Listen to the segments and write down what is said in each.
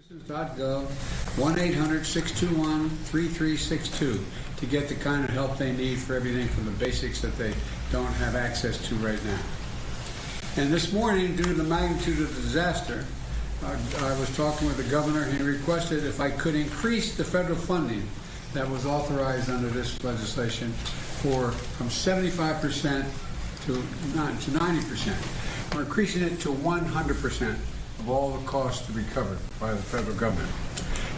Gov 1-800-621-3362 to get the kind of help they need for everything from the basics that they don't have access to right now. And this morning, due to the magnitude of the disaster, I was talking with the governor, and he requested if I could increase the federal funding that was authorized under this legislation from 75% to 90%. We're increasing it to 100% of all the costs to be covered by the federal government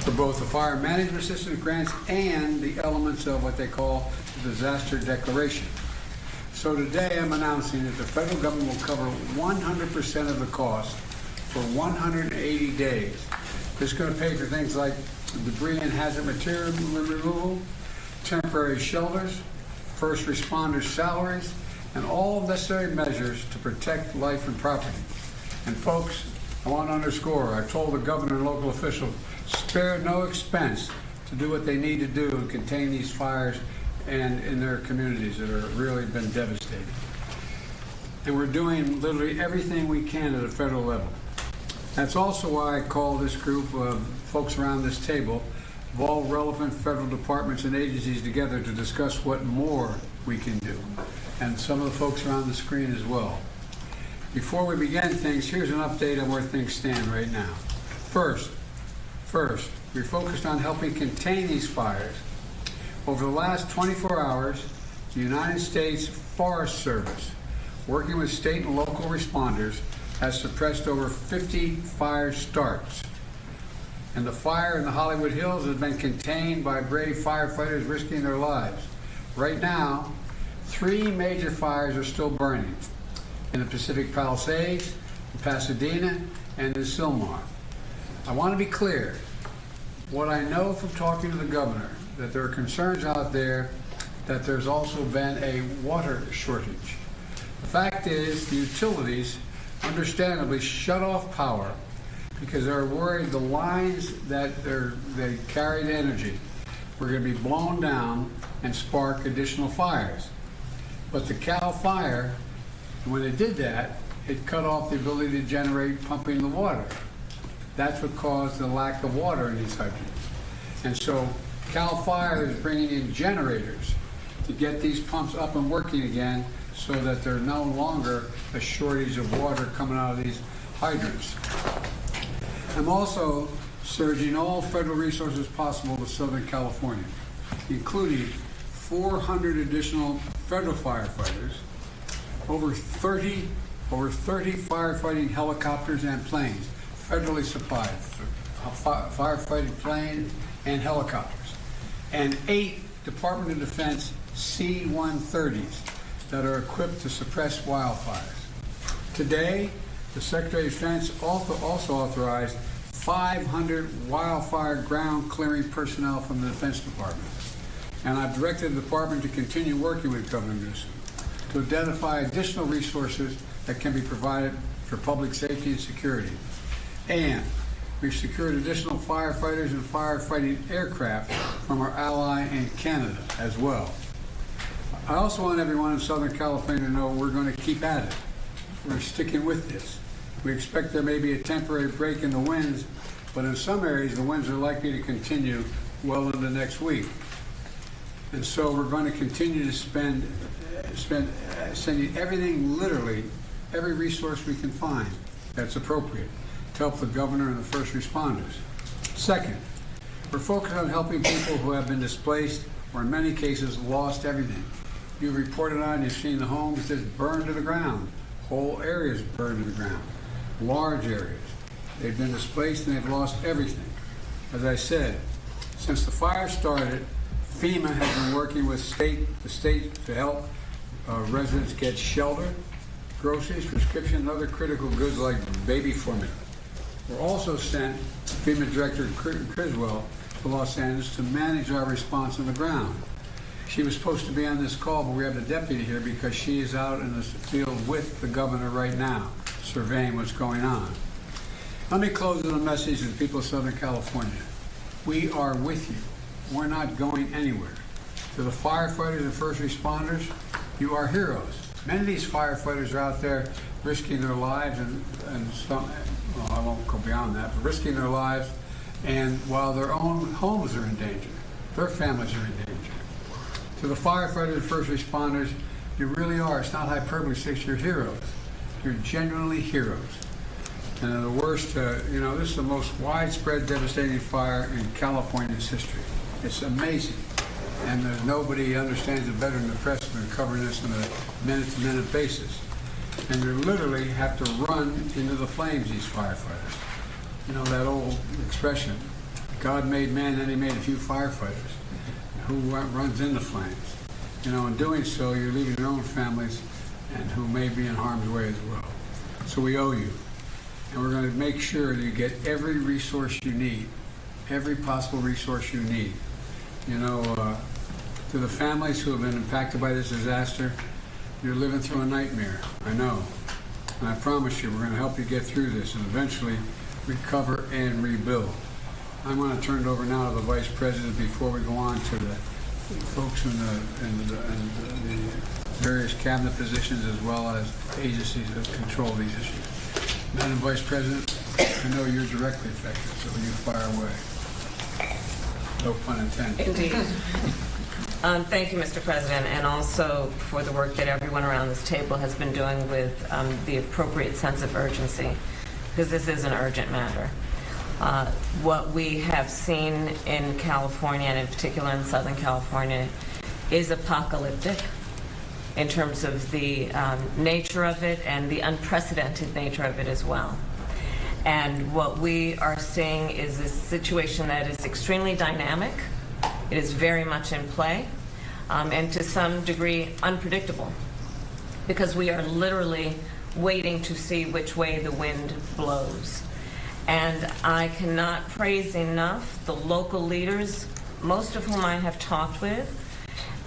for both the fire management assistance grants and the elements of what they call the disaster declaration. So today I'm announcing that the federal government will cover 100% of the cost for 180 days. This is going to pay for things like debris and hazard material removal, temporary shelters, first responders' salaries, and all necessary measures to protect life and property. And folks, I want to underscore, I told the governor and local officials, spare no expense to do what they need to do to contain these fires and in their communities that have really been devastating. And we're doing literally everything we can at a federal level. That's also why I call this group of folks around this table of all relevant federal departments and agencies together to discuss what more we can do. And some of the folks are on the screen as well. Before we begin things, here's an update on where things stand right now. First, we're focused on helping contain these fires. Over the last 24 hours, the United States Forest Service, working with state and local responders, has suppressed over 50 fire starts. And the fire in the Hollywood Hills has been contained by brave firefighters risking their lives. Right now, 3 major fires are still burning in the Pacific Palisades, in Pasadena, and in Sylmar. I want to be clear. What I know from talking to the governor, that there are concerns out there that there's also been a water shortage. The fact is, the utilities understandably shut off power because they're worried the lines that they carry the energy were going to be blown down and spark additional fires. But the Cal Fire, when they did that, it cut off the ability to generate pumping the water. That's what caused the lack of water in these hydrants. And so Cal Fire is bringing in generators to get these pumps up and working again so that there's no longer a shortage of water coming out of these hydrants. I'm also surging all federal resources possible to Southern California, including 400 additional federal firefighters, over 30 firefighting helicopters and planes, federally supplied, firefighting planes and helicopters, and 8 Department of Defense C-130s that are equipped to suppress wildfires. Today, the Secretary of Defense also authorized 500 wildfire ground clearing personnel from the Defense Department. And I've directed the department to continue working with Governor Newsom to identify additional resources that can be provided for public safety and security. And we've secured additional firefighters and firefighting aircraft from our ally in Canada as well. I also want everyone in Southern California to know we're going to keep at it. We're sticking with this. We expect there may be a temporary break in the winds, but in some areas the winds are likely to continue well into next week. And so we're going to continue to sending everything, literally, every resource we can find that's appropriate to help the governor and the first responders. Second, we're focused on helping people who have been displaced or in many cases lost everything. You've reported on, you've seen the homes just burned to the ground, whole areas burned to the ground, large areas. They've been displaced and they've lost everything. As I said, since the fire started, FEMA has been working with the state to help residents get shelter, groceries, prescription, and other critical goods like baby formula. We're also sent FEMA Director Criswell to Los Angeles to manage our response on the ground. She was supposed to be on this call, but we have the deputy here because she is out in the field with the governor right now, surveying what's going on. Let me close with a message to the people of Southern California. We are with you. We're not going anywhere. To the firefighters and first responders, you are heroes. Many of these firefighters are out there risking their lives and some, well, I won't go beyond that, but risking their lives And while their own homes are in danger, their families are in danger. To the firefighters and first responders, you really are, it's not hyperbole, you're heroes. You're genuinely heroes. And the worst, this is the most widespread, devastating fire in California's history. It's amazing. And there's nobody understands it better than the press. We're covering this on a minute-to-minute basis. And you literally have to run into the flames, these firefighters. You know that old expression, God made man, then he made a few firefighters. Who runs into flames? You know, in doing so, you're leaving your own families and who may be in harm's way as well. So we owe you. And we're going to make sure that you get every resource you need, every possible resource you need. You know, to the families who have been impacted by this disaster, you're living through a nightmare, I know. And I promise you, we're going to help you get through this and eventually recover and rebuild. I'm going to turn it over now to the Vice President before we go on to the folks in the various cabinet positions as well as agencies that control these issues. Madam Vice President, I know you're directly affected, so you fire away. No pun intended. Indeed. Thank you, Mr. President, and also for the work that everyone around this table has been doing with the appropriate sense of urgency, because this is an urgent matter. What we have seen in California, and in particular in Southern California, is apocalyptic in terms of the nature of it and the unprecedented nature of it as well. And what we are seeing is a situation that is extremely dynamic. It is very much in play, and to some degree unpredictable, because we are literally waiting to see which way the wind blows. And I cannot praise enough the local leaders, most of whom I have talked with,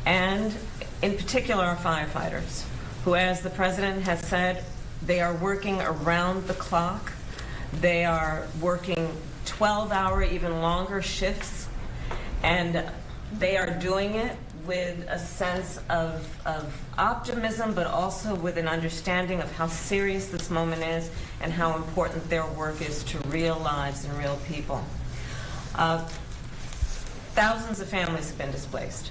and in particular our firefighters, who, as the President has said, they are working around the clock. They are working 12-hour, even longer shifts, and they are doing it with a sense of optimism, but also with an understanding of how serious this moment is and how important their work is to real lives and real people. Thousands of families have been displaced.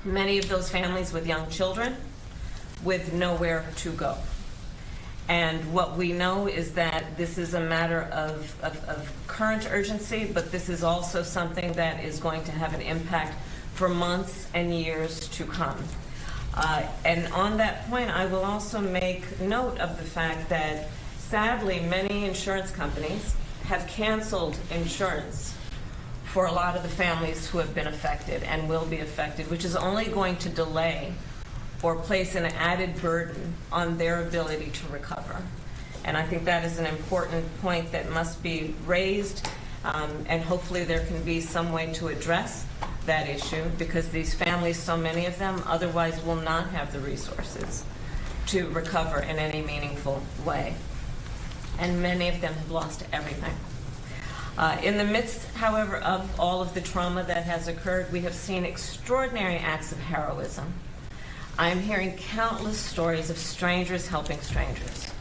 Many of those families with young children with nowhere to go. And what we know is that this is a matter of current urgency, but this is also something that is going to have an impact for months and years to come. And on that point, I will also make note of the fact that, sadly, many insurance companies have canceled insurance for a lot of the families who have been affected and will be affected, which is only going to delay or place an added burden on their ability to recover. And I think that is an important point that must be raised, and hopefully there can be some way to address that issue, because these families, so many of them, otherwise will not have the resources to recover in any meaningful way. And many of them have lost everything. In the midst, however, of all of the trauma that has occurred, we have seen extraordinary acts of heroism. I am hearing countless stories of strangers helping strangers.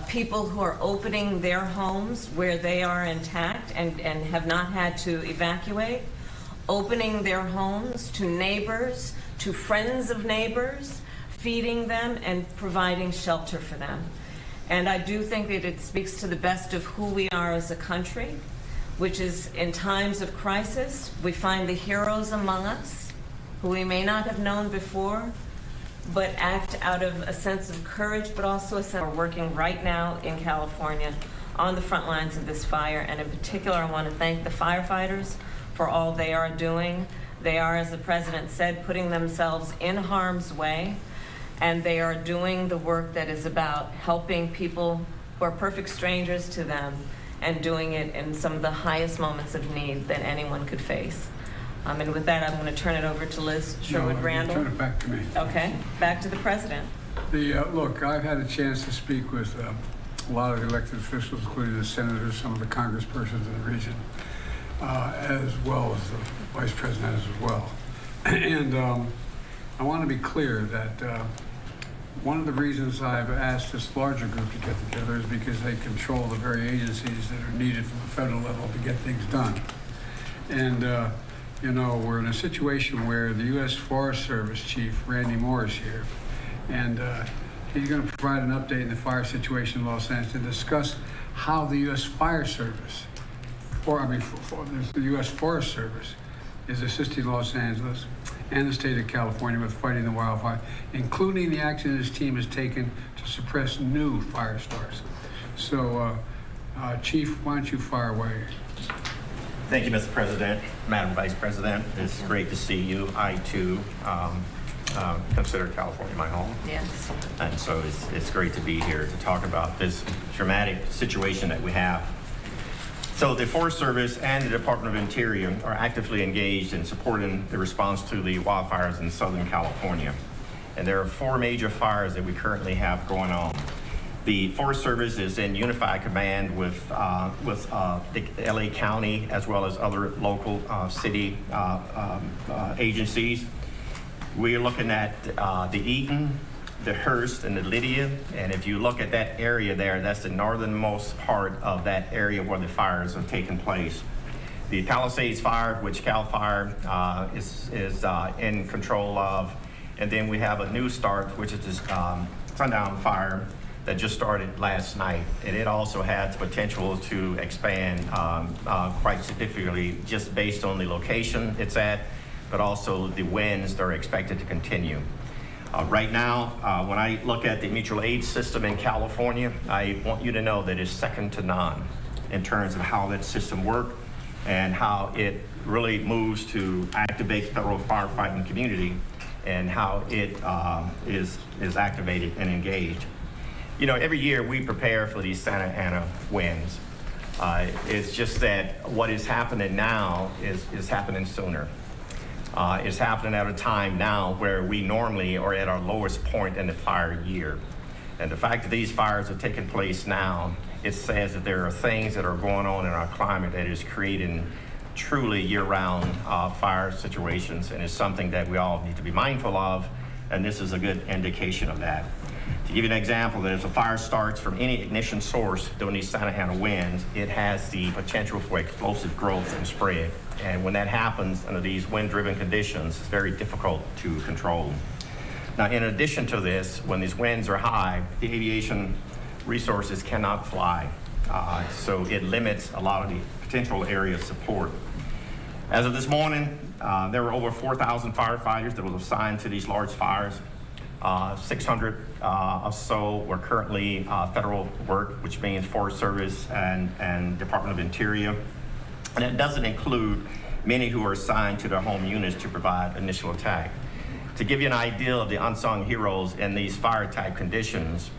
People who are opening their homes where they are intact and have not had to evacuate, opening their homes to neighbors, to friends of neighbors, feeding them and providing shelter for them. And I do think that it speaks to the best of who we are as a country, which is, in times of crisis, we find the heroes among us who we may not have known before, but act out of a sense of courage, but also a sense of working right now in California on the front lines of this fire. And in particular, I want to thank the firefighters for all they are doing. They are, as the President said, putting themselves in harm's way, and they are doing the work that is about helping people who are perfect strangers to them, and doing it in some of the highest moments of need that anyone could face. And with that, I'm going to turn it over to Liz Sherwood-Randall. Turn it back to me. Okay, back to the President. Look, I've had a chance to speak with a lot of the elected officials, including the senators, some of the congresspersons in the region, as well as the Vice President as well. And I want to be clear that one of the reasons I've asked this larger group to get together is because they control the very agencies that are needed from the federal level to get things done. And, you know, we're in a situation where the U.S. Forest Service Chief, Randy Moore, is here. And he's going to provide an update in the fire situation in Los Angeles and discuss how the U.S. Fire Service, the U.S. Forest Service, is assisting Los Angeles and the state of California with fighting the wildfire, including the action his team has taken to suppress new fire starts. So, Chief, why don't you fire away? Thank you, Mr. President, Madam Vice President. It's great to see you. I, too, consider California my home. Yes. And so it's great to be here to talk about this dramatic situation that we have. So the Forest Service and the Department of Interior are actively engaged in supporting the response to the wildfires in Southern California. And there are 4 major fires that we currently have going on. The Forest Service is in unified command with the LA County as well as other local city agencies. We are looking at the Eaton, the Hearst, and the Lydia. And if you look at that area there, that's the northernmost part of that area where the fires have taken place. The Palisades Fire, which CAL FIRE is in control of. And then we have a new start, which is this Sundown Fire that just started last night. And it also has potential to expand quite significantly just based on the location it's at, but also the winds that are expected to continue. Right now, when I look at the mutual aid system in California, I want you to know that it's second to none in terms of how that system works and how it really moves to activate the federal firefighting community and how it is activated and engaged. You know, every year we prepare for these Santa Ana winds. It's just that what is happening now is happening sooner. It's happening at a time now where we normally are at our lowest point in the fire year. And the fact that these fires are taking place now, it says that there are things that are going on in our climate that is creating truly year-round fire situations, and it's something that we all need to be mindful of, and this is a good indication of that. To give you an example, that if a fire starts from any ignition source during these Santa Ana winds, it has the potential for explosive growth and spread. And when that happens under these wind-driven conditions, it's very difficult to control. Now, in addition to this, when these winds are high, the aviation resources cannot fly. So it limits a lot of the potential area of support. As of this morning, there were over 4,000 firefighters that were assigned to these large fires. 600 or so were currently federal work, which means Forest Service and Department of Interior. And it doesn't include many who are assigned to their home units to provide initial attack. To give you an idea of the unsung heroes in these fire type conditions,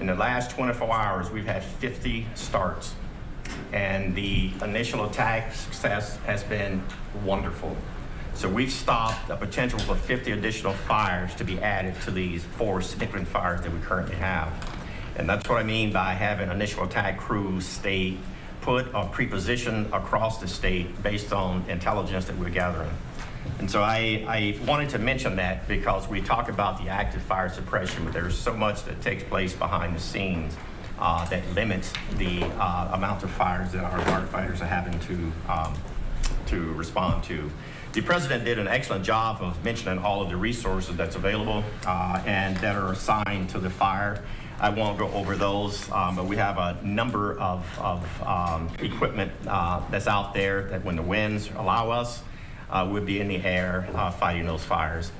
in the last 24 hours, we've had 50 starts, and the initial attack success has been wonderful. So we've stopped the potential for 50 additional fires to be added to these 4 significant fires that we currently have. And that's what I mean by having initial attack crews stay put or pre-positioned across the state based on intelligence that we're gathering. And so I wanted to mention that because we talk about the active fire suppression, but there's so much that takes place behind the scenes that limits the amount of fires that our firefighters are having to respond to. The President did an excellent job of mentioning all of the resources that's available and that are assigned to the fire. I won't go over those, but we have a number of equipment that's out there that when the winds allow us, we'll be in the air fighting those fires.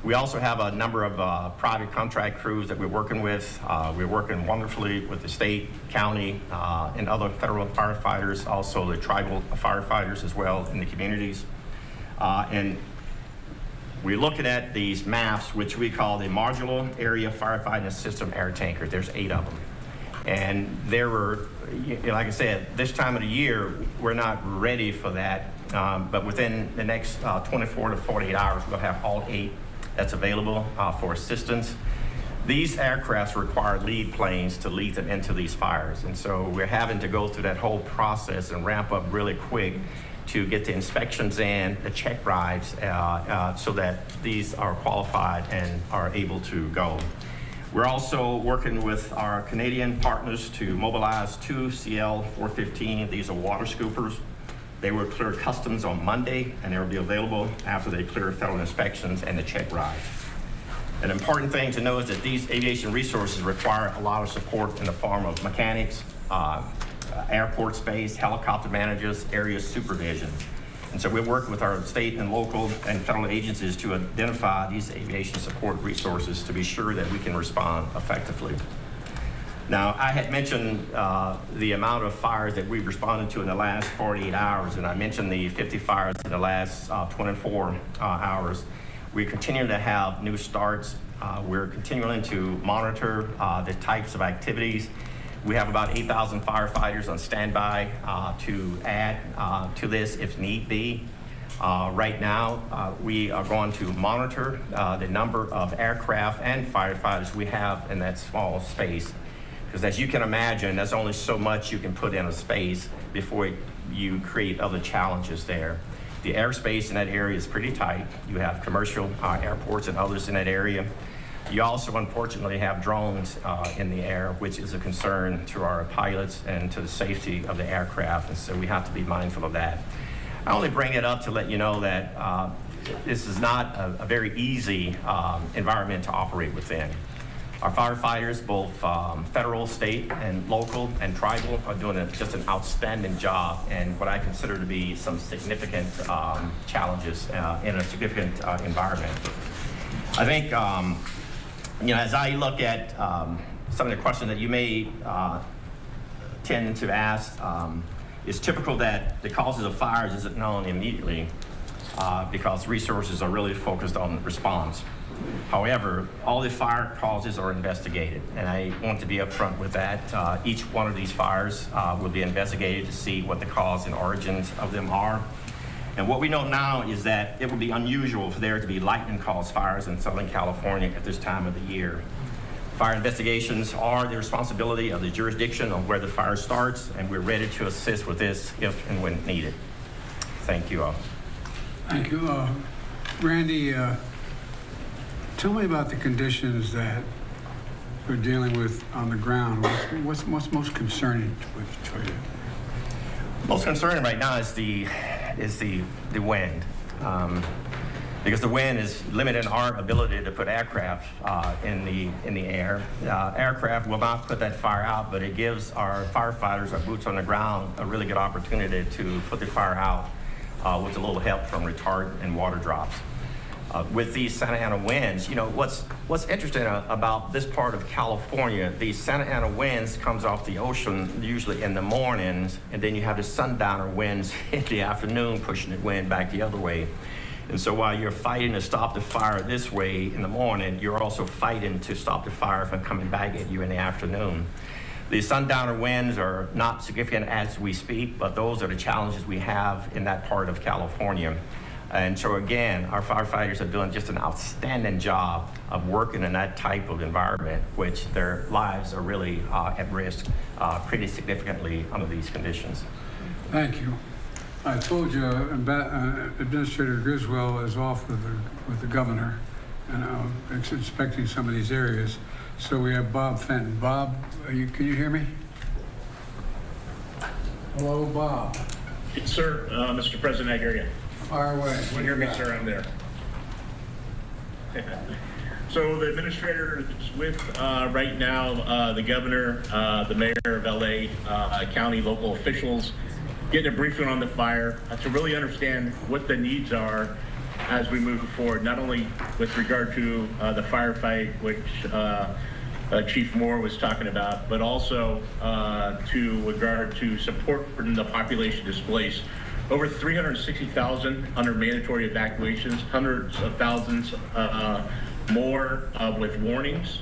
We also have a number of private contract crews that we're working with. We're working wonderfully with the state, county, and other federal firefighters, also the tribal firefighters as well in the communities. And we're looking at these MAFs, which we call the Modular Area Firefighting System Air Tankers. There's 8 of them. And there were, like I said, this time of the year, we're not ready for that. But within the next 24 to 48 hours, we'll have all 8 that's available for assistance. These aircrafts require lead planes to lead them into these fires. And so we're having to go through that whole process and ramp up really quick to get the inspections in, the check rides, so that these are qualified and are able to go. We're also working with our Canadian partners to mobilize 2 CL-415. These are water scoopers. They will clear customs on Monday, and they will be available after they clear federal inspections and the check rides. An important thing to know is that these aviation resources require a lot of support in the form of mechanics, airport space, helicopter managers, area supervision. And so we're working with our state and local and federal agencies to identify these aviation support resources to be sure that we can respond effectively. Now, I had mentioned the amount of fires that we've responded to in the last 48 hours, and I mentioned the 50 fires in the last 24 hours. We continue to have new starts. We're continuing to monitor the types of activities. We have about 8,000 firefighters on standby to add to this if need be. Right now, we are going to monitor the number of aircraft and firefighters we have in that small space. Because as you can imagine, there's only so much you can put in a space before you create other challenges there. The airspace in that area is pretty tight. You have commercial airports and others in that area. You also, unfortunately, have drones in the air, which is a concern to our pilots and to the safety of the aircraft, and so we have to be mindful of that. I only bring it up to let you know that this is not a very easy environment to operate within. Our firefighters, both federal, state, and local, and tribal, are doing just an outstanding job in what I consider to be some significant challenges in a significant environment. I think, as I look at some of the questions that you may tend to ask, it's typical that the causes of fires isn't known immediately because resources are really focused on response. However, all the fire causes are investigated, and I want to be upfront with that. Each one of these fires will be investigated to see what the cause and origins of them are. And what we know now is that it would be unusual for there to be lightning-caused fires in Southern California at this time of the year. Fire investigations are the responsibility of the jurisdiction on where the fire starts, and we're ready to assist with this if and when needed. Thank you all. Thank you. Randy, tell me about the conditions that we're dealing with on the ground. What's most concerning to you? Most concerning right now is the wind, because the wind is limiting our ability to put aircraft in the air. Aircraft will not put that fire out, but it gives our firefighters, our boots on the ground, a really good opportunity to put the fire out with a little help from retardant and water drops. With these Santa Ana winds, what's interesting about this part of California, these Santa Ana winds comes off the ocean usually in the mornings, and then you have the sundowner winds in the afternoon pushing the wind back the other way. And so while you're fighting to stop the fire this way in the morning, you're also fighting to stop the fire from coming back at you in the afternoon. The sundowner winds are not significant as we speak, but those are the challenges we have in that part of California. And so again, our firefighters are doing just an outstanding job of working in that type of environment, which their lives are really at risk pretty significantly under these conditions. Thank you. I told you Administrator Griswold is off with the governor, and I'm inspecting some of these areas. So we have Bob Fenton. Bob, can you hear me? Hello, Bob. Yes, sir. Mr. President, I hear you. Fire away. You hear me, sir? I'm there. So the administrator is with right now the governor, the mayor of LA, county, local officials, getting a briefing on the fire to really understand what the needs are as we move forward, not only with regard to the firefight, which Chief Moore was talking about, but also to regard to support for the population displaced. Over 360,000 under mandatory evacuations, hundreds of thousands more with warnings.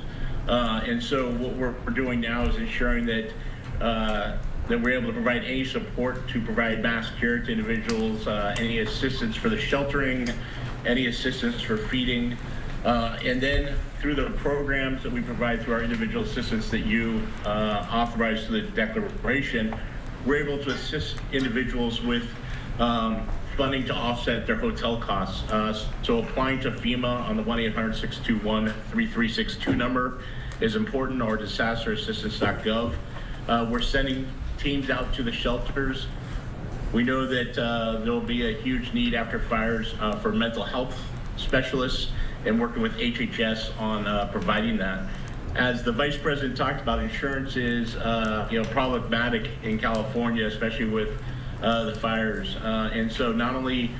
And so what we're doing now is ensuring that that we're able to provide any support to provide mass care to individuals, any assistance for the sheltering, any assistance for feeding, and then through the programs that we provide through our individual assistance that you authorize through the declaration, we're able to assist individuals with funding to offset their hotel costs. So applying to FEMA on the 1-800-621-3362 number is important, or disasterassistance.gov. We're sending teams out to the shelters. We know that there'll be a huge need after fires for mental health specialists, and working with HHS on providing that. As the Vice President talked about, insurance is problematic in California, especially with the fires. And so not only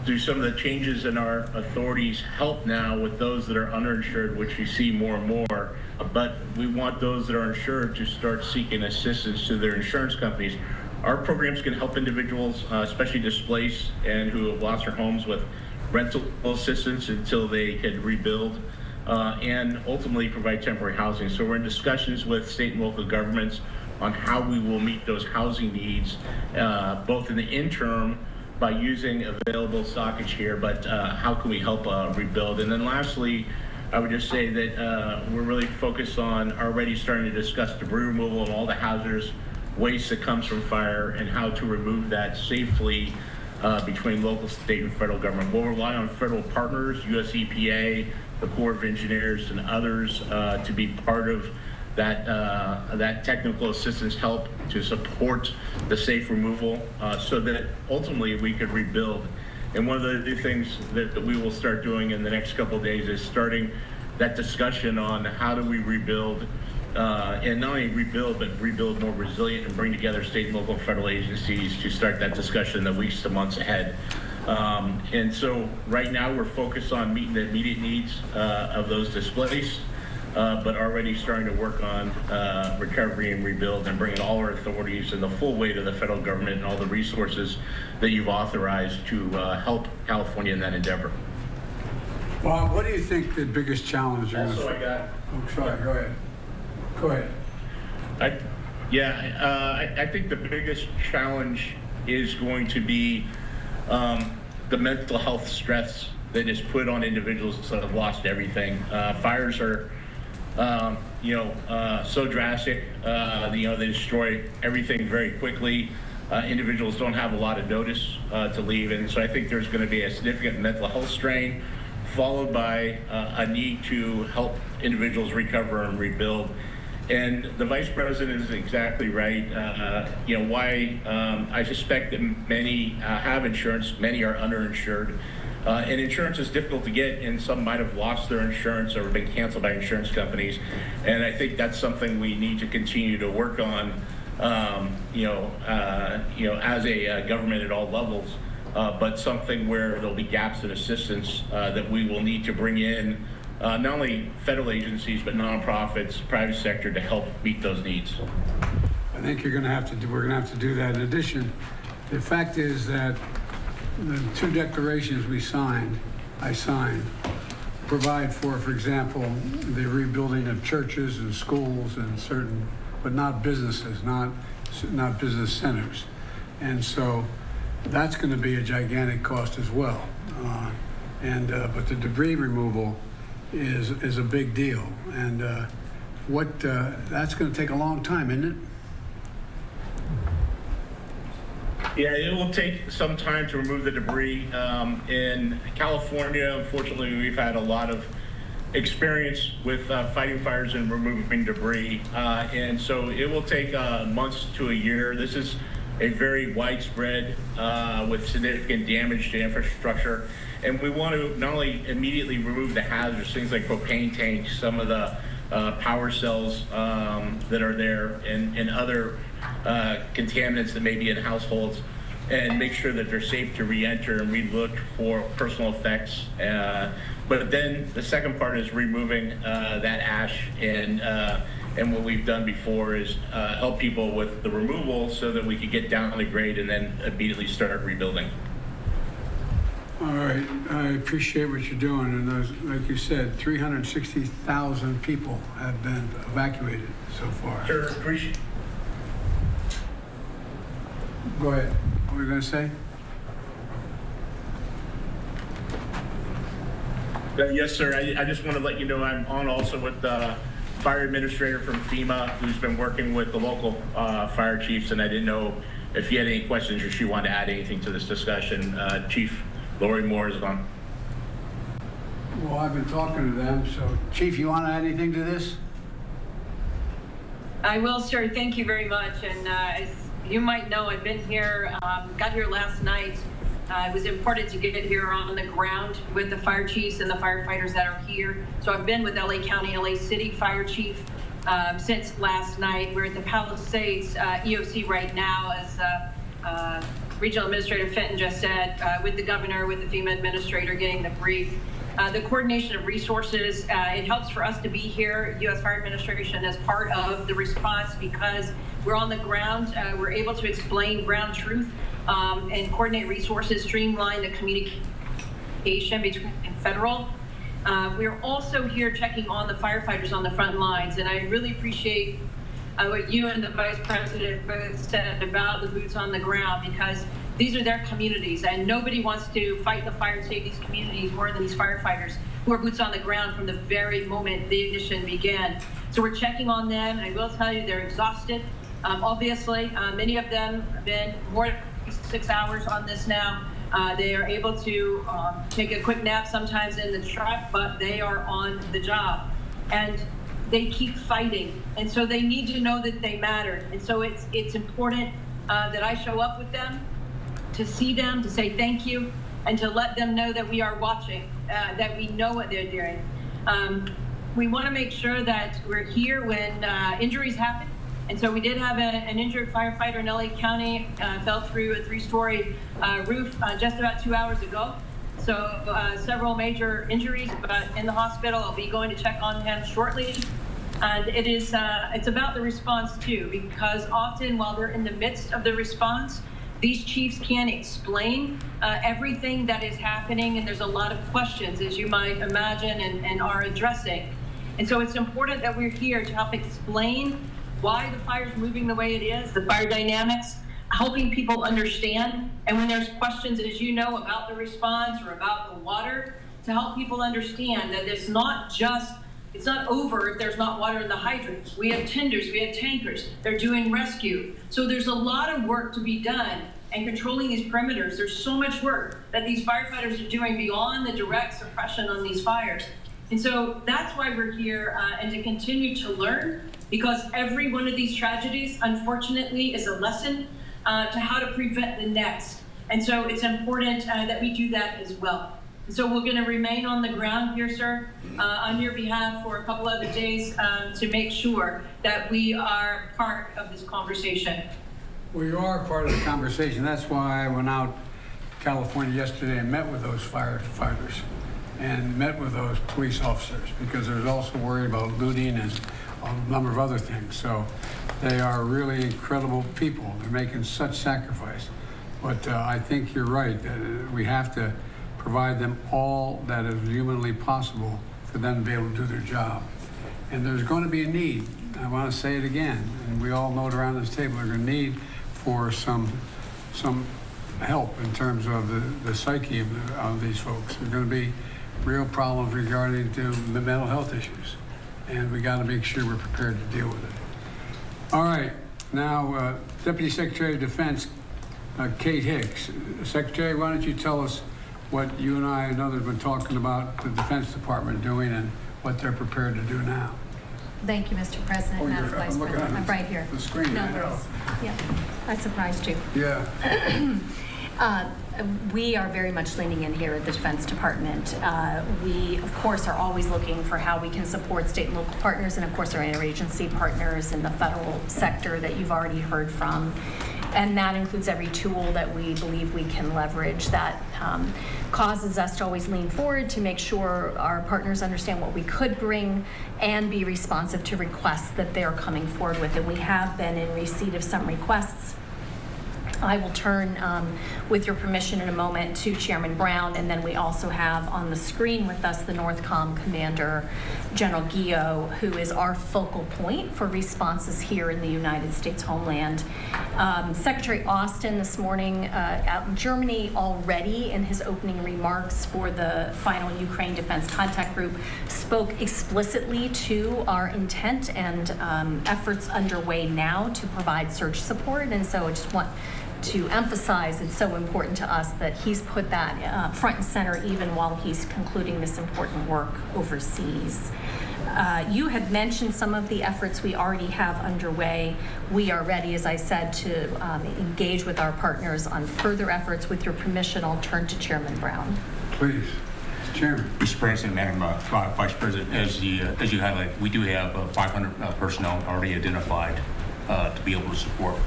do some of the changes in our authorities help now with those that are underinsured, which we see more and more, but we want those that are insured to start seeking assistance to their insurance companies. Our programs can help individuals, especially displaced and who have lost their homes, with rental assistance until they can rebuild, and ultimately provide temporary housing. So we're in discussions with state and local governments on how we will meet those housing needs, both in the interim by using available stockage here, but how can we help rebuild? And then lastly, I would just say that we're really focused on already starting to discuss debris removal and all the hazardous waste that comes from fire and how to remove that safely between local, state, and federal government. We'll rely on federal partners, US EPA, the Corps of Engineers, and others to be part of that technical assistance help to support the safe removal so that ultimately we could rebuild. And one of the new things that we will start doing in the next couple of days is starting that discussion on how do we rebuild, and not only rebuild, but rebuild more resilient, and bring together state and local federal agencies to start that discussion in the weeks to months ahead. And so right now we're focused on meeting the immediate needs of those displaced, but already starting to work on recovery and rebuild, and bringing all our authorities and the full weight of the federal government and all the resources that you've authorized to help California in that endeavor. Bob, what do you think the biggest challenge is? Also, I got. Oh, sorry, go ahead. Go ahead. I think the biggest challenge is going to be the mental health stress that is put on individuals that have lost everything. Fires are, so drastic. They destroy everything very quickly. Individuals don't have a lot of notice to leave, and so I think there's going to be a significant mental health strain, followed by a need to help individuals recover and rebuild. And the Vice President is exactly right. Why I suspect that many have insurance, many are underinsured. And insurance is difficult to get, and some might have lost their insurance or been canceled by insurance companies. And I think that's something we need to continue to work on, as a government at all levels, but something where there'll be gaps in assistance that we will need to bring in not only federal agencies, but nonprofits, private sector, to help meet those needs. I think we're going to have to do that. In addition, the fact is that the two declarations I signed, provide for example, the rebuilding of churches and schools and certain, but not businesses, not business centers. And so that's going to be a gigantic cost as well. But the debris removal is a big deal. And that's going to take a long time, isn't it? Yeah, it will take some time to remove the debris. In California, unfortunately, we've had a lot of experience with fighting fires and removing debris. And so it will take months to a year. This is a very widespread with significant damage to infrastructure. And we want to not only immediately remove the hazards, things like propane tanks, some of the power cells that are there, and other contaminants that may be in households, and make sure that they're safe to re-enter, and we look for personal effects. But then the second part is removing that ash, and what we've done before is help people with the removal so that we could get down the grade and then immediately start rebuilding. All right, I appreciate what you're doing, and like you said, 360,000 people have been evacuated so far. Sure, appreciate. Go ahead. What were you going to say? Yes, sir. I just want to let you know I'm on also with the fire administrator from FEMA, who's been working with the local fire chiefs, and I didn't know if you had any questions or she wanted to add anything to this discussion. Chief Lori Moore is on. Well, I've been talking to them, so Chief, you want to add anything to this? I will, sir. Thank you very much. And as you might know, I've been here, got here last night. It was important to get here on the ground with the fire chiefs and the firefighters that are here. So I've been with LA County, LA City Fire Chief since last night. We're at the Palisades EOC right now, as Regional Administrator Fenton just said, with the governor, with the FEMA administrator getting the brief. The coordination of resources, it helps for us to be here, U.S. Fire Administration, as part of the response because we're on the ground. We're able to explain ground truth and coordinate resources, streamline the communication between federal. We're also here checking on the firefighters on the front lines, and I really appreciate what you and the Vice President both said about the boots on the ground, because these are their communities, and nobody wants to fight the fire and save these communities more than these firefighters who are boots on the ground from the very moment the ignition began. So we're checking on them, and I will tell you they're exhausted. Obviously, many of them have been more than 6 hours on this now. They are able to take a quick nap sometimes in the truck, but they are on the job. And they keep fighting, and so they need to know that they matter. And so it's important that I show up with them, to see them, to say thank you, and to let them know that we are watching, that we know what they're doing. We want to make sure that we're here when injuries happen. And so we did have an injured firefighter in LA County, fell through a 3-story roof just about 2 hours ago. So several major injuries, but in the hospital. I'll be going to check on him shortly. And it's about the response too, because often while they're in the midst of the response, these chiefs can't explain everything that is happening, and there's a lot of questions, as you might imagine, and are addressing. And so it's important that we're here to help explain why the fire's moving the way it is, the fire dynamics, helping people understand. And when there's questions, as you know, about the response or about the water, to help people understand that it's not over if there's not water in the hydrants. We have tenders, we have tankers, they're doing rescue. So there's a lot of work to be done, and controlling these perimeters. There's so much work that these firefighters are doing beyond the direct suppression on these fires. And so that's why we're here, and to continue to learn, because every one of these tragedies, unfortunately, is a lesson to how to prevent the next. And so it's important that we do that as well. And so we're going to remain on the ground here, sir, on your behalf for a couple other days to make sure that we are part of this conversation. Well, you are part of the conversation. That's why I went out to California yesterday and met with those firefighters and met with those police officers, because there's also worry about looting and a number of other things. So they are really incredible people. They're making such sacrifice. But I think you're right, that we have to provide them all that is humanly possible for them to be able to do their job. And there's going to be a need. I want to say it again, and we all know it around this table, there's a need for some help in terms of the psyche of these folks. There's going to be real problems regarding to the mental health issues, and we got to make sure we're prepared to deal with it. All right, now Deputy Secretary of Defense Kate Hicks. Secretary, why don't you tell us what you and I and others have been talking about the Defense Department doing and what they're prepared to do now. Thank you, Mr. President, Oh, Madam Vice President. I'm right here. The screen. No worries. Yeah, I surprised you. Yeah. We are very much leaning in here at the Defense Department. We, of course, are always looking for how we can support state and local partners, and of course our interagency partners in the federal sector that you've already heard from. And that includes every tool that we believe we can leverage that causes us to always lean forward to make sure our partners understand what we could bring and be responsive to requests that they're coming forward with. And we have been in receipt of some requests I will turn, with your permission in a moment, to Chairman Brown, and then we also have on the screen with us the NORTHCOM Commander, General Guillot, who is our focal point for responses here in the United States homeland. Secretary Austin this morning out in Germany already in his opening remarks for the final Ukraine Defense Contact Group spoke explicitly to our intent and efforts underway now to provide surge support, and so I just want to emphasize it's so important to us that he's put that front and center even while he's concluding this important work overseas. You had mentioned some of the efforts we already have underway. We are ready, as I said, to engage with our partners on further efforts. With your permission, I'll turn to Chairman Brown. Please. Chairman. Mr. President, Madam Vice President, as you highlight, we do have 500 personnel already identified to be able to support.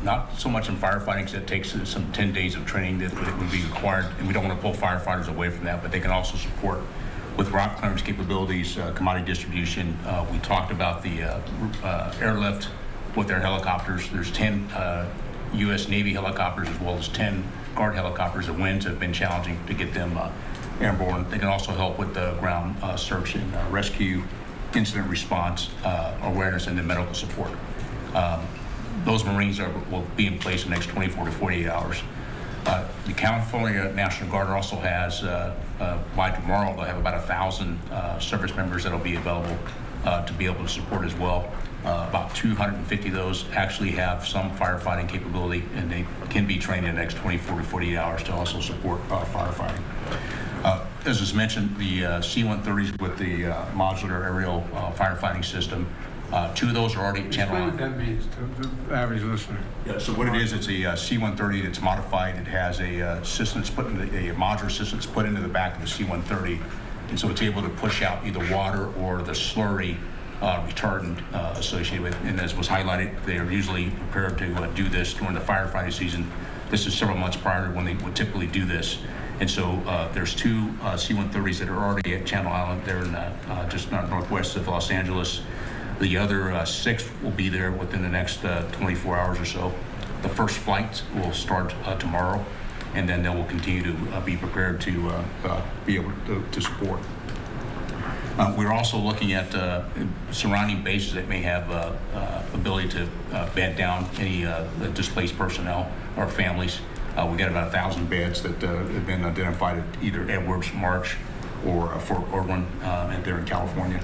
Not so much in firefighting, because it takes some 10 days of training that would be required, and we don't want to pull firefighters away from that, but they can also support with rock clearance capabilities, commodity distribution. We talked about the airlift with their helicopters. There's 10 U.S. Navy helicopters as well as 10 Guard helicopters. The winds have been challenging to get them airborne. They can also help with the ground search and rescue, incident response, awareness, and the medical support. Those Marines will be in place in the next 24 to 48 hours. The California National Guard also has, by tomorrow, they'll have about 1,000 service members that will be available to be able to support as well. About 250 of those actually have some firefighting capability, and they can be trained in the next 24 to 48 hours to also support firefighting. As was mentioned, the C-130s with the modular aerial firefighting system, 2 of those are already Channel Explain what that means to the average listener. Yeah, so what it is, it's a C-130 that's modified. It has a system that's put in a modular system that's put into the back of the C-130, and so it's able to push out either water or the slurry retardant associated with. And as was highlighted, they are usually prepared to do this during the firefighting season. This is several months prior to when they would typically do this. And so there's 2 C-130s that are already at Channel Island. They're in just northwest of Los Angeles. The other 6 will be there within the next 24 hours or so. The first flight will start tomorrow, and then they will continue to be prepared to be able to support. We're also looking at surrounding bases that may have ability to bed down any displaced personnel or families. We've got about 1,000 beds that have been identified at either Edwards, March, or Fort Irwin, and they're in California.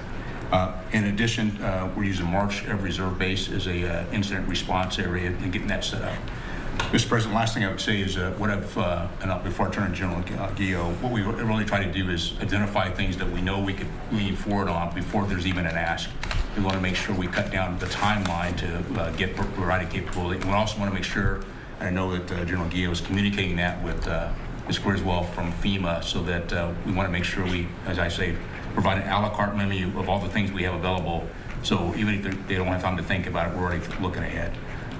In addition, we're using March Reserve Base as a incident response area and getting that set up. Mr. President, last thing I would say is what I've, and before I turn to General Guillot, what we really try to do is identify things that we know we could lean forward on before there's even an ask. We want to make sure we cut down the timeline to get provided capability. And we also want to make sure, I know that General Guillot is communicating that with Ms. Griswold from FEMA, so that we want to make sure we, as I say, provide an a la carte menu of all the things we have available. So even if they don't have time to think about it, we're already looking ahead.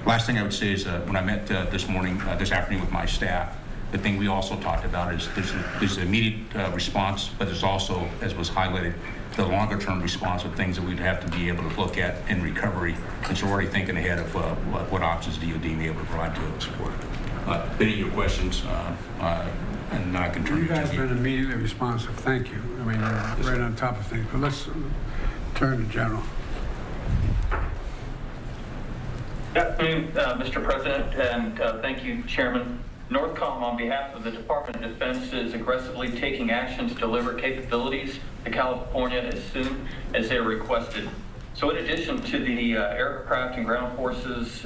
Last thing I would say is when I met this afternoon with my staff, the thing we also talked about is there's an immediate response, but there's also, as was highlighted, the longer term response of things that we'd have to be able to look at in recovery. And so we're already thinking ahead of what options DOD may be able to provide to support. Any of your questions, and I can turn You to guys have you. been immediately responsive. Thank you. I mean, you're right on top of things. But let's turn to General. Good afternoon, Mr. President, and thank you, Chairman. NORTHCOM, on behalf of the Department of Defense, is aggressively taking action to deliver capabilities to California as soon as they are requested. So in addition to the aircraft and ground forces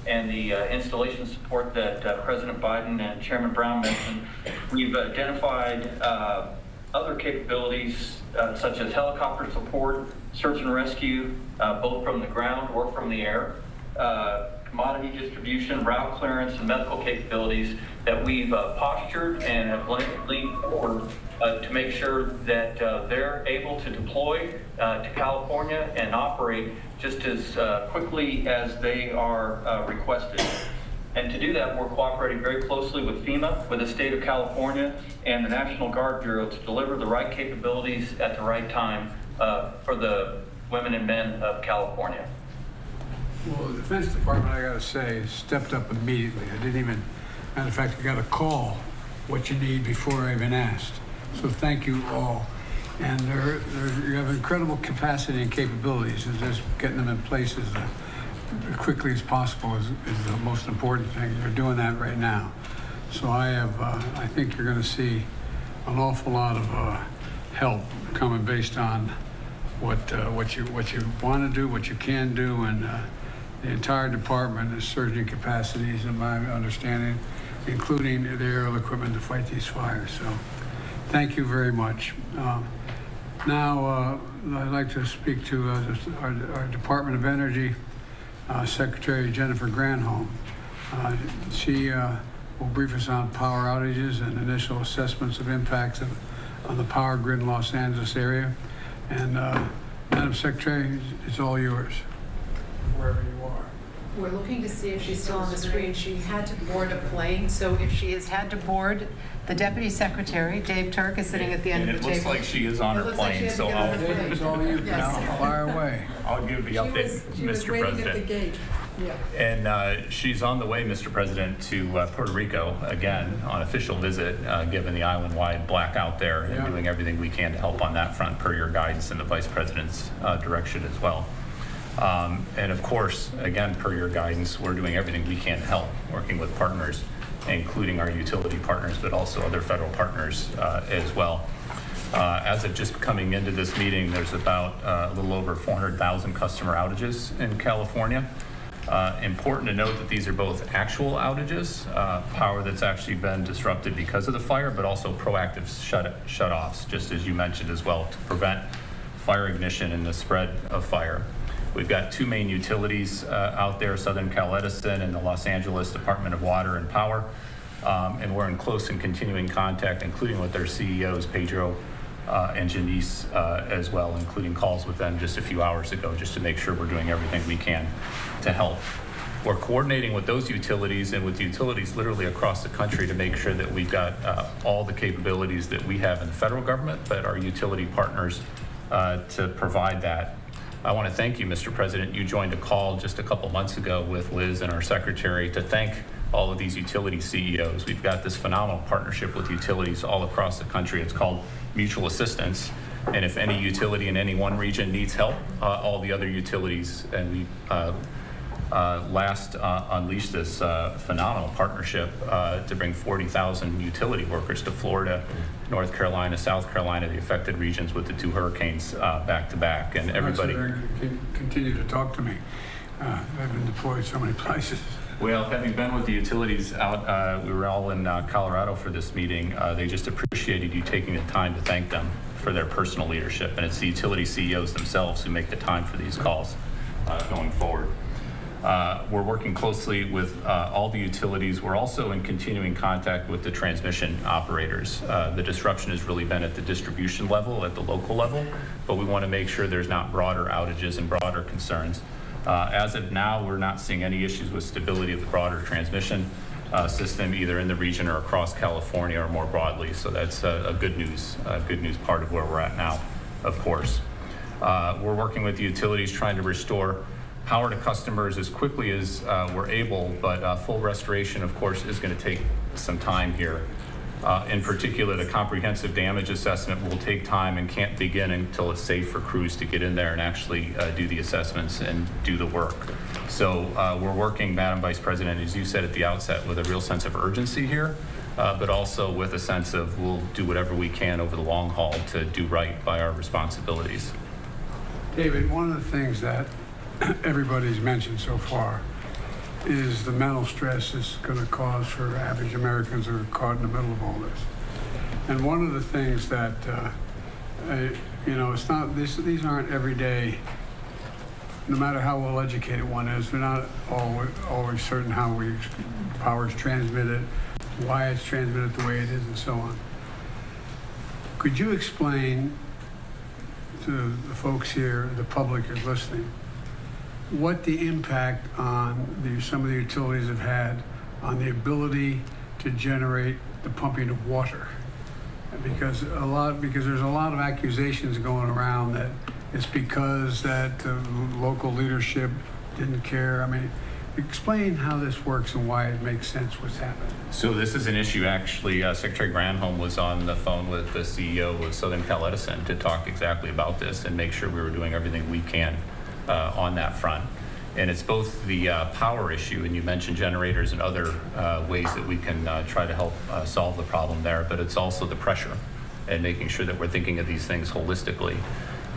and the installation support that President Biden and Chairman Brown mentioned, we've identified other capabilities such as helicopter support, search and rescue, both from the ground or from the air, commodity distribution, route clearance, and medical capabilities that we've postured and have leaned forward to make sure that they're able to deploy to California and operate just as quickly as they are requested. And to do that, we're cooperating very closely with FEMA, with the state of California, and the National Guard Bureau to deliver the right capabilities at the right time for the women and men of California. Well, the Defense Department, I gotta say, stepped up immediately. I didn't even, matter of fact, I got a call what you need before I even asked. So thank you all. And you have incredible capacity and capabilities, and just getting them in place as quickly as possible is the most important thing. You're doing that right now. So I think you're gonna see an awful lot of help coming based on what you want to do, what you can do, and the entire department is surging capacities, in my understanding, including the aerial equipment to fight these fires. So, thank you very much. Now, I'd like to speak to our Department of Energy Secretary Jennifer Granholm. She will brief us on power outages and initial assessments of impacts on the power grid in Los Angeles area. And Madam Secretary, it's all yours, wherever you are. We're looking to see if she's still on the screen. She had to board a plane, so if she has had to board, the Deputy Secretary, Dave Turk, is sitting at the end of the table. And it looks like she is on her plane, so It's all you. Now, fire away. I'll give the update, Mr. Waiting at the President. gate. Yeah. And she's on the way, Mr. President, to Puerto Rico, again, on official visit, given the island-wide blackout there, and doing everything we can to help on that front per your guidance and the Vice President's direction as well. And of course, again, per your guidance, we're doing everything we can to help, working with partners, including our utility partners, but also other federal partners as well. As of just coming into this meeting, there's about a little over 400,000 customer outages in California. Important to note that these are both actual outages, power that's actually been disrupted because of the fire, but also proactive shut-offs, just as you mentioned as well, to prevent fire ignition and the spread of fire. We've got two main utilities out there, Southern Cal Edison and the Los Angeles Department of Water and Power. And we're in close and continuing contact, including with their CEOs, Pedro and Janice as well, including calls with them just a few hours ago, just to make sure we're doing everything we can to help. We're coordinating with those utilities and with utilities literally across the country to make sure that we've got all the capabilities that we have in the federal government, but our utility partners to provide that. I want to thank you, Mr. President. You joined a call just a couple months ago with Liz and our secretary to thank all of these utility CEOs. We've got this phenomenal partnership with utilities all across the country. It's called mutual assistance. And if any utility in any one region needs help, all the other utilities, and we last unleashed this phenomenal partnership to bring 40,000 utility workers to Florida, North Carolina, South Carolina, the affected regions with the two hurricanes back to back. And everybody continue to talk to me. I've been deployed so many places. Well, having been with the utilities out, we were all in Colorado for this meeting. They just appreciated you taking the time to thank them for their personal leadership. And it's the utility CEOs themselves who make the time for these calls going forward. We're working closely with all the utilities. We're also in continuing contact with the transmission operators. The disruption has really been at the distribution level, at the local level, but we want to make sure there's not broader outages and broader concerns. As of now, we're not seeing any issues with stability of the broader transmission system, either in the region or across California or more broadly. So that's a good news part of where we're at now, of course. We're working with the utilities trying to restore power to customers as quickly as we're able, but full restoration, of course, is going to take some time here. In particular, the comprehensive damage assessment will take time and can't begin until it's safe for crews to get in there and actually do the assessments and do the work. So we're working, Madam Vice President, as you said at the outset, with a real sense of urgency here, but also with a sense of we'll do whatever we can over the long haul to do right by our responsibilities. David, one of the things that everybody's mentioned so far is the mental stress it's going to cause for average Americans who are caught in the middle of all this. And one of the things that, it's not, these aren't everyday, no matter how well educated one is, we're not always certain how power is transmitted, why it's transmitted the way it is, and so on. Could you explain to the folks here, the public is listening, what the impact on some of the utilities have had on the ability to generate the pumping of water? Because there's a lot of accusations going around that it's because that the local leadership didn't care? I mean, explain how this works and why it makes sense what's happening. So this is an issue, actually, Secretary Granholm was on the phone with the CEO of Southern Cal Edison to talk exactly about this and make sure we were doing everything we can on that front. And it's both the power issue, and you mentioned generators and other ways that we can try to help solve the problem there, but it's also the pressure and making sure that we're thinking of these things holistically.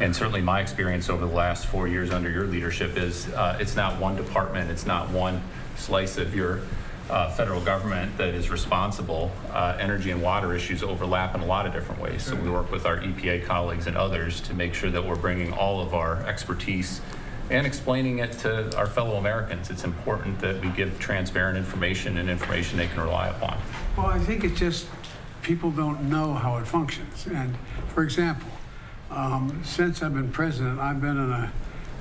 And certainly my experience over the last 4 years under your leadership is it's not one department, it's not one slice of your federal government that is responsible. Energy and water issues overlap in a lot of different ways. So we work with our EPA colleagues and others to make sure that we're bringing all of our expertise and explaining it to our fellow Americans. It's important that we give transparent information and information they can rely upon. Well, I think it's just people don't know how it functions. And for example, since I've been president, I've been in an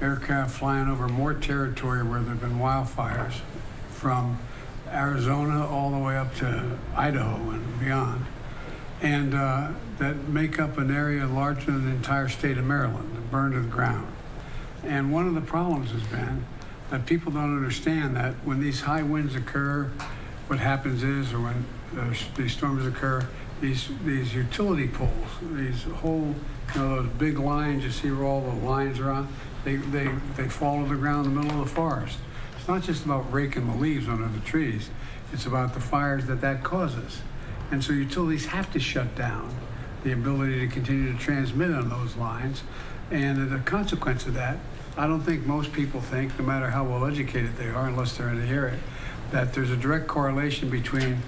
aircraft flying over more territory where there have been wildfires, from Arizona all the way up to Idaho and beyond, and that make up an area larger than the entire state of Maryland that burned to the ground. And one of the problems has been that people don't understand that when these high winds occur, what happens is, or when these storms occur, these utility poles, these whole, those big lines you see where all the lines are on, they fall to the ground in the middle of the forest. It's not just about raking the leaves under the trees. It's about the fires that causes. And so utilities have to shut down the ability to continue to transmit on those lines. And the consequence of that, I don't think most people think, no matter how well educated they are, unless they're in the area, that there's a direct correlation between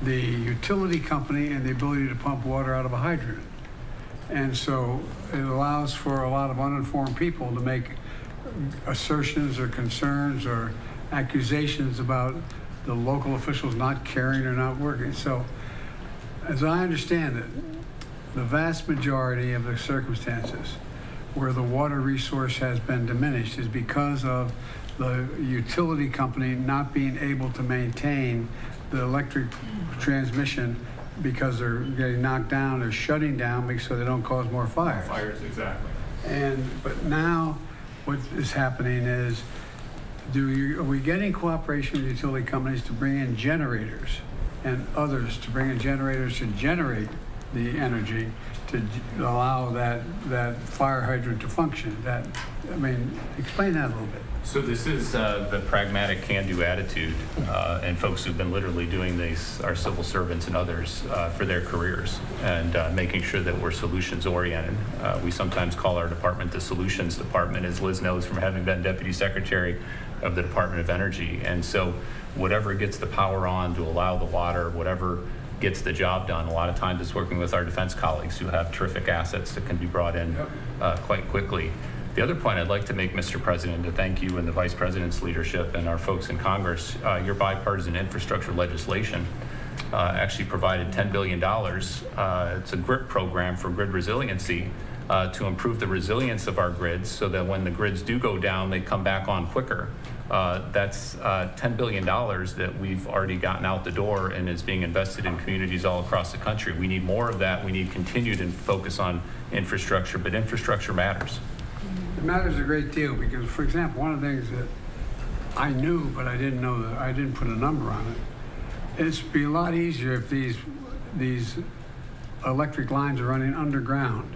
the utility company and the ability to pump water out of a hydrant. And so it allows for a lot of uninformed people to make assertions or concerns or accusations about the local officials not caring or not working. So as I understand it, the vast majority of the circumstances where the water resource has been diminished is because of the utility company not being able to maintain the electric transmission because they're getting knocked down or shutting down so they don't cause more fires. Fires, exactly. But now what is happening is, are we getting cooperation with utility companies to bring in generators and others to bring in generators to generate the energy to allow that fire hydrant to function? Explain that a little bit. So this is the pragmatic can-do attitude, and folks who've been literally doing these, our civil servants and others, for their careers, and making sure that we're solutions-oriented. We sometimes call our department the solutions department, as Liz knows from having been Deputy Secretary of the Department of Energy. And so whatever gets the power on to allow the water, whatever gets the job done, a lot of times it's working with our defense colleagues who have terrific assets that can be brought in quite quickly. The other point I'd like to make, Mr. President, to thank you and the Vice President's leadership and our folks in Congress, your bipartisan infrastructure legislation actually provided $10 billion. It's a GRIP program for grid resiliency to improve the resilience of our grids so that when the grids do go down, they come back on quicker. That's $10 billion that we've already gotten out the door and is being invested in communities all across the country. We need more of that. We need continued focus on infrastructure, but infrastructure matters. It matters a great deal because, for example, one of the things that I knew, but I didn't know that I didn't put a number on it, it'd be a lot easier if these electric lines are running underground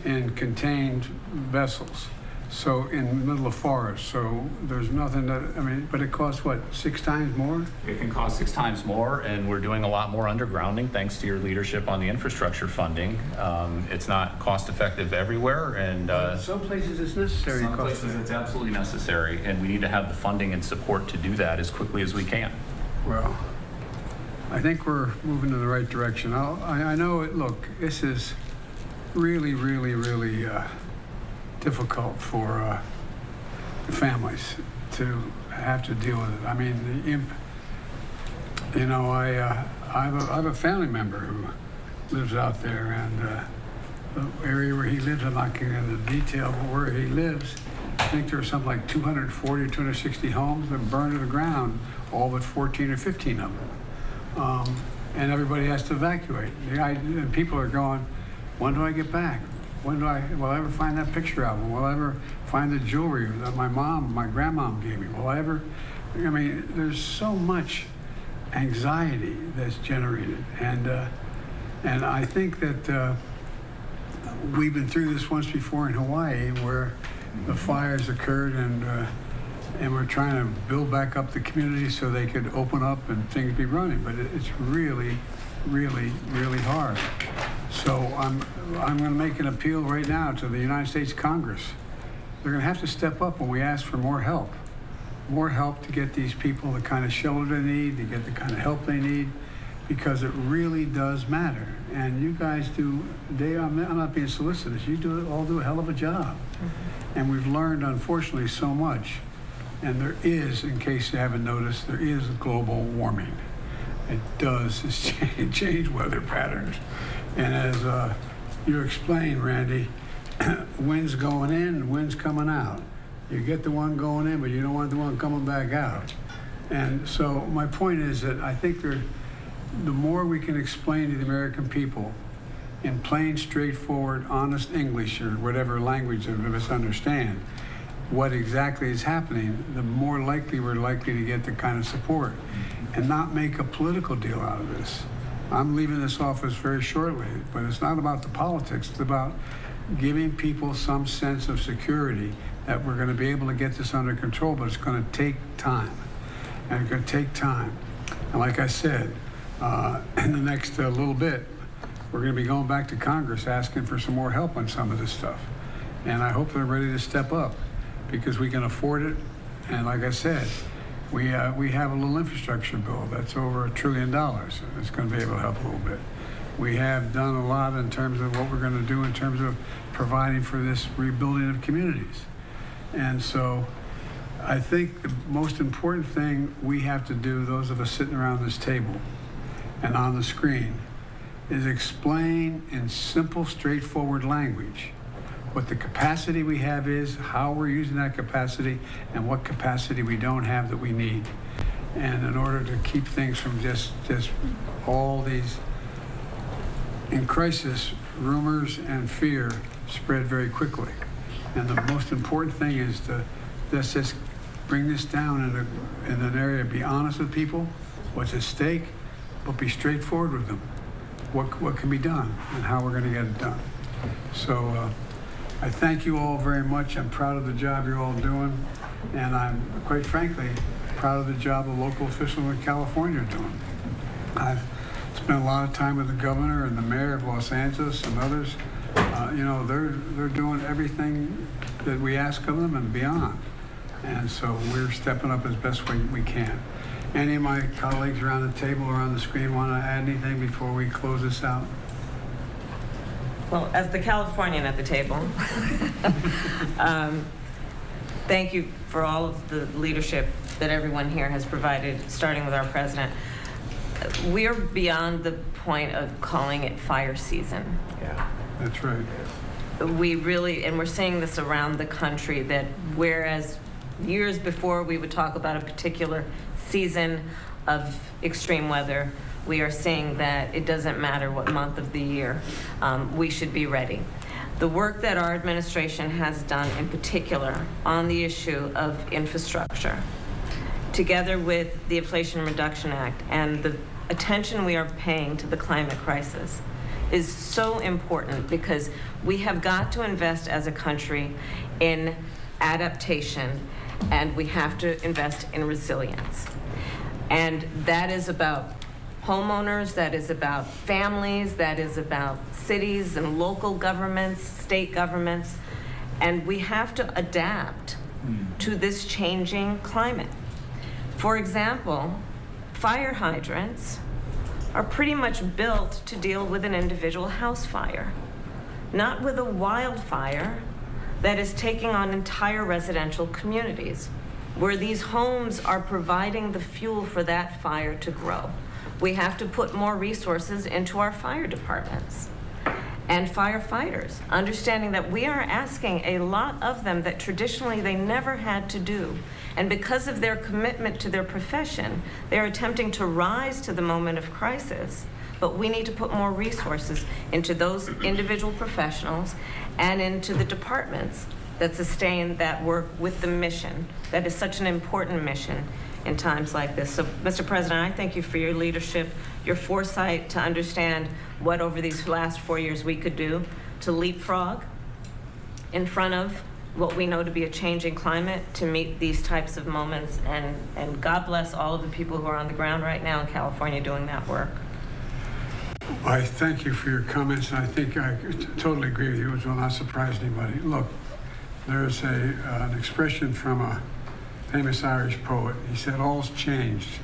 in contained vessels. So in the middle of forest, so there's nothing that, but it costs what, 6 times more? It can cost 6 times more, and we're doing a lot more undergrounding thanks to your leadership on the infrastructure funding. It's not cost effective everywhere, and some places it's necessary. Some places it's absolutely necessary, and we need to have the funding and support to do that as quickly as we can. Well, I think we're moving in the right direction. I know it. Look, this is really, really, really difficult for the families to have to deal with it. I mean, I have a family member who lives out there, and the area where he lives, I'm not getting into detail, but where he lives, I think there are something like 240 or 260 homes that burned to the ground, all but 14 or 15 of them. And everybody has to evacuate. And people are going, when do I get back? When will I ever find that picture album? Will I ever find the jewelry that my grandmom gave me? Will I ever, I mean, there's so much anxiety that's generated. And I think that we've been through this once before in Hawaii where the fires occurred and we're trying to build back up the community so they could open up and things be running. But it's really, really, really hard. So I'm going to make an appeal right now to the United States Congress. They're going to have to step up when we ask for more help to get these people the kind of shelter they need, to get the kind of help they need, because it really does matter. And you guys do, Dave, I'm not being solicitous, you all do a hell of a job. Mm-hmm. And we've learned, unfortunately, so much. And there is, in case you haven't noticed, there is global warming. It does change weather patterns. And as you explained, Randy, wind's going in, wind's coming out. You get the one going in, but you don't want the one coming back out. And so my point is that I think the more we can explain to the American people in plain, straightforward, honest English or whatever language of us understand what exactly is happening, the more likely we're likely to get the kind of support and not make a political deal out of this. I'm leaving this office very shortly, but it's not about the politics. It's about giving people some sense of security that we're going to be able to get this under control, but it's going to take time. And it's going to take time. And like I said, in the next little bit, we're going to be going back to Congress asking for some more help on some of this stuff. And I hope they're ready to step up because we can afford it. And like I said, we have a little infrastructure bill that's over $1 trillion. It's going to be able to help a little bit. We have done a lot in terms of what we're going to do in terms of providing for this rebuilding of communities. And so I think the most important thing we have to do, those of us sitting around this table and on the screen, is explain in simple, straightforward language what the capacity we have is, how we're using that capacity, and what capacity we don't have that we need. And in order to keep things from just all these, in crisis, rumors and fear spread very quickly. And the most important thing is to let's just bring this down in an area, be honest with people, what's at stake, but be straightforward with them. What can be done and how we're going to get it done. So I thank you all very much. I'm proud of the job you're all doing. And I'm, quite frankly, proud of the job the local officials in California are doing. I've spent a lot of time with the governor and the mayor of Los Angeles and others. You know, they're doing everything that we ask of them and beyond. And so we're stepping up as best we can. Any of my colleagues around the table or on the screen want to add anything before we close this out? Well, as the Californian at the table, thank you for all of the leadership that everyone here has provided, starting with our president. We are beyond the point of calling it fire season. Yeah, that's right. We really, and we're seeing this around the country, that whereas years before we would talk about a particular season of extreme weather, we are seeing that it doesn't matter what month of the year, we should be ready. The work that our administration has done in particular on the issue of infrastructure, together with the Inflation Reduction Act and the attention we are paying to the climate crisis, is so important because we have got to invest as a country in adaptation and we have to invest in resilience. And that is about homeowners, that is about families, that is about cities and local governments, state governments, and we have to adapt to this changing climate. For example, fire hydrants are pretty much built to deal with an individual house fire, not with a wildfire that is taking on entire residential communities, where these homes are providing the fuel for that fire to grow. We have to put more resources into our fire departments and firefighters, understanding that we are asking a lot of them that traditionally they never had to do. And because of their commitment to their profession, they're attempting to rise to the moment of crisis. But we need to put more resources into those individual professionals and into the departments that sustain that work with the mission that is such an important mission in times like this. So, Mr. President, I thank you for your leadership, your foresight to understand what over these last 4 years we could do to leapfrog in front of what we know to be a changing climate to meet these types of moments. And God bless all of the people who are on the ground right now in California doing that work. I thank you for your comments, and I think I totally agree with you, which will not surprise anybody. Look, there's an expression from a famous Irish poet. He said, all's changed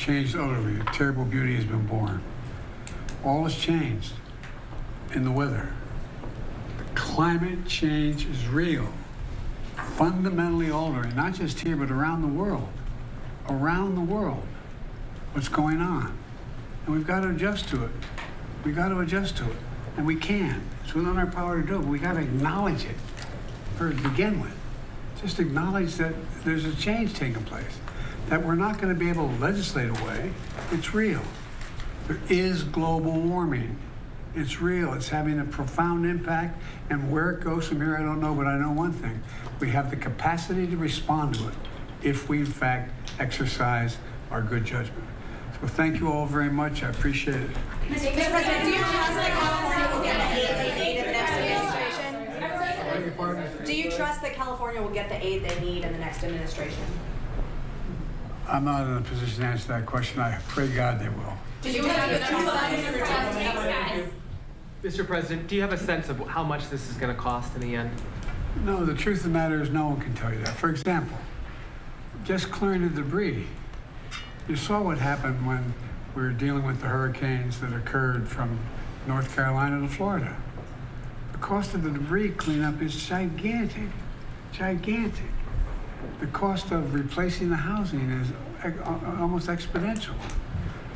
utterly. A terrible beauty has been born. All has changed in the weather. The climate change is real, fundamentally altering, not just here, but around the world. Around the world, what's going on. And we've got to adjust to it. We've got to adjust to it. And we can. It's within our power to do it, but we got to acknowledge it to begin with. Just acknowledge that there's a change taking place, that we're not going to be able to legislate away. It's real. There is global warming. It's real. It's having a profound impact, and where it goes from here, I don't know, but I know one thing. We have the capacity to respond to it if we, in fact, exercise our good judgment. So thank you all very much. I appreciate it. Mr. President, do you trust that California will get the aid in the next administration? Do you trust that California will get the aid they need in the next administration? I'm not in a position to answer that question. I pray God they will. Do you have the trust? Mr. President, do you have a sense of how much this is going to cost in the end? No, the truth of the matter is no one can tell you that. For example, just clearing the debris. You saw what happened when we were dealing with the hurricanes that occurred from North Carolina to Florida. The cost of the debris cleanup is gigantic, gigantic. The cost of replacing the housing is almost exponential.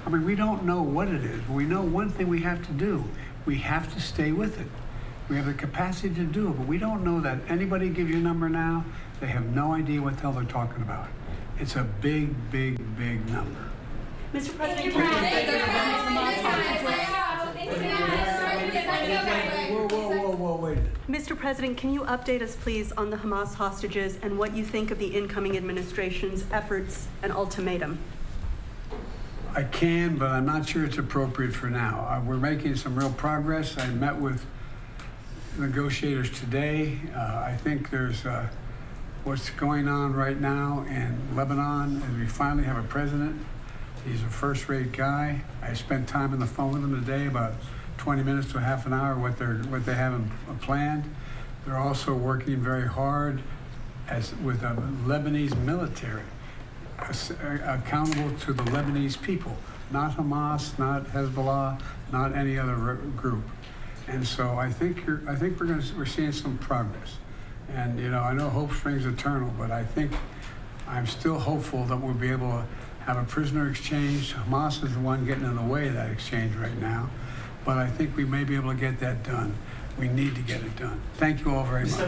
I mean, we don't know what it is, but we know one thing we have to do. We have to stay with it. We have the capacity to do it, but we don't know that. Anybody gives you a number now, they have no idea what the hell they're talking about. It's a big, big, big number. Mr. President, Whoa, wait a minute. Mr. President, can you update us, please, on the Hamas hostages and what you think of the incoming administration's efforts and ultimatum? I can, but I'm not sure it's appropriate for now. We're making some real progress. I met with negotiators today. I think there's what's going on right now in Lebanon, and we finally have a president. He's a first-rate guy. I spent time on the phone with him today, about 20 minutes to half an hour, what they have planned. They're also working very hard with the Lebanese military, accountable to the Lebanese people, not Hamas, not Hezbollah, not any other group. And so I think we're seeing some progress. And I know hope springs eternal, but I'm still hopeful that we'll be able to have a prisoner exchange. Hamas is the one getting in the way of that exchange right now, but I think we may be able to get that done. We need to get it done. Thank you all very much.